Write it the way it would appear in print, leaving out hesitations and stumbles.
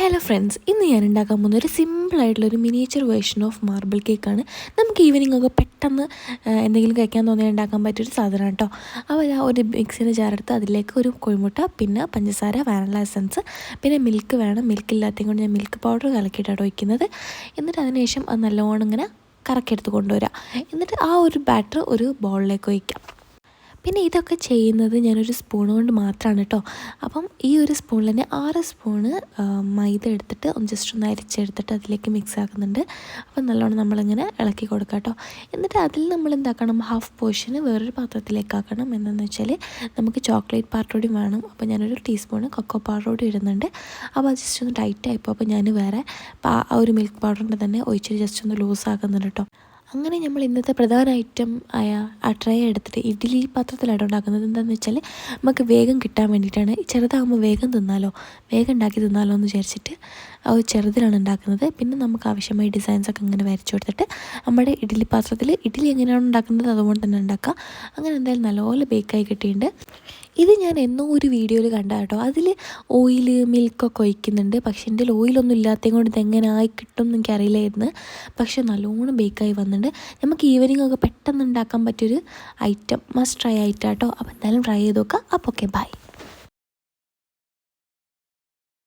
Hello friends, ഇന്ന് ഞാൻ ഉണ്ടാക്കാൻ പോകുന്ന ഒരു സിമ്പിളായിട്ടുള്ളൊരു മിനിയേച്ചർ വേർഷൻ ഓഫ് മാർബിൾ കേക്കാണ്. നമുക്ക് ഈവനിങ് ഒക്കെ പെട്ടെന്ന് എന്തെങ്കിലും കഴിക്കാൻ തോന്നിയാൽ ഉണ്ടാക്കാൻ പറ്റിയൊരു സാധനം കേട്ടോ. അപ്പോൾ ഞാൻ ഒരു മിക്സിൻ്റെ ജാറെടുത്ത് അതിലേക്ക് ഒരു കോഴിമുട്ട, പിന്നെ പഞ്ചസാര, വാനില എസൻസ്, പിന്നെ മിൽക്ക് വേണം. മിൽക്ക് ഇല്ലാത്തതും കൊണ്ട് ഞാൻ മിൽക്ക് പൗഡർ കലക്കിയിട്ടാണ് ഒഴിക്കുന്നത്. എന്നിട്ട് അതിനുശേഷം അത് നല്ലോണം ഇങ്ങനെ കറക്കിയെടുത്ത് കൊണ്ടുവരാം. എന്നിട്ട് ആ ഒരു ബാറ്റർ ഒരു ബൗളിലേക്ക് ഒഴിക്കാം. പിന്നെ ഇതൊക്കെ ചെയ്യുന്നത് ഞാനൊരു സ്പൂൺ കൊണ്ട് മാത്രമാണ് കേട്ടോ. അപ്പം ഈ ഒരു സ്പൂണിൽ തന്നെ 6 സ്പൂണ് മൈദ എടുത്തിട്ട് ജസ്റ്റ് ഒന്ന് അരിച്ചെടുത്തിട്ട് അതിലേക്ക് മിക്സ് ആക്കുന്നുണ്ട്. അപ്പം നല്ലോണം നമ്മളിങ്ങനെ ഇളക്കി കൊടുക്കുക കേട്ടോ. എന്നിട്ട് അതിൽ നമ്മൾ എന്താക്കണം, ഹാഫ് പോർഷന് വേറൊരു പാത്രത്തിലേക്ക് ആക്കണം. എന്താണെന്ന് വെച്ചാൽ നമുക്ക് ചോക്ലേറ്റ് പാർട്ട് കൂടി വേണം. അപ്പോൾ ഞാനൊരു ടീസ്പൂണ് കൊക്കോ പൗഡർ കൂടി ഇടുന്നുണ്ട്. അപ്പോൾ അത് ജസ്റ്റ് ഒന്ന് ടൈറ്റ് ആയിപ്പോൾ അപ്പോൾ ഞാൻ വേറെ ആ ഒരു മിൽക്ക് പൗഡറിൻ്റെ തന്നെ ഒഴിച്ചിട്ട് ജസ്റ്റ് ഒന്ന് ലൂസ് ആക്കുന്നുണ്ട് കേട്ടോ. അങ്ങനെ നമ്മൾ ഇന്നത്തെ പ്രധാന ഐറ്റം ആയ ആ ട്രേ എടുത്തിട്ട് ഇഡ്ഡലി പാത്രത്തിലാണ് ഉണ്ടാക്കുന്നത്. എന്താണെന്ന് വെച്ചാൽ നമുക്ക് വേഗം കിട്ടാൻ വേണ്ടിയിട്ടാണ്. ചെറുതാകുമ്പോൾ വേഗം ഉണ്ടാക്കി തിന്നാലോ എന്ന് വിചാരിച്ചിട്ട് ആ ഒരു ചെറുതിലാണ് ഉണ്ടാക്കുന്നത്. പിന്നെ നമുക്ക് ആവശ്യമായ ഡിസൈൻസൊക്കെ ഇങ്ങനെ വരച്ചു കൊടുത്തിട്ട് നമ്മുടെ ഇഡ്ഡലി പാത്രത്തിൽ ഇഡ്ഡലി എങ്ങനെയാണ് ഉണ്ടാക്കുന്നത് അതുകൊണ്ട് തന്നെ ഉണ്ടാക്കുക. അങ്ങനെ എന്തായാലും നല്ലപോലെ ബേക്കായി കിട്ടിയിട്ടുണ്ട്. ഇത് ഞാൻ എന്നോ ഒരു വീഡിയോയിൽ കണ്ട കേട്ടോ. അതിൽ ഓയിൽ മിൽക്കൊക്കെ ഒഴിക്കുന്നുണ്ട്. പക്ഷേ എൻ്റെ ഓയിലൊന്നും ഇല്ലാത്തത് കൊണ്ട് ഇതെങ്ങനെ ആയി കിട്ടും എന്ന് എനിക്കറിയില്ലായിരുന്നു. പക്ഷേ നല്ലോണം ബേക്കായി വന്നിട്ടുണ്ട്. നമുക്ക് ഈവനിങ് ഒക്കെ പെട്ടെന്ന് ഉണ്ടാക്കാൻ പറ്റിയൊരു ഐറ്റം, മസ്റ്റ് ട്രൈ ആയിട്ടാട്ടോ. അപ്പോൾ എന്തായാലും ട്രൈ ചെയ്ത് നോക്കാം. അപ്പോൾ ഓക്കെ, ബൈ.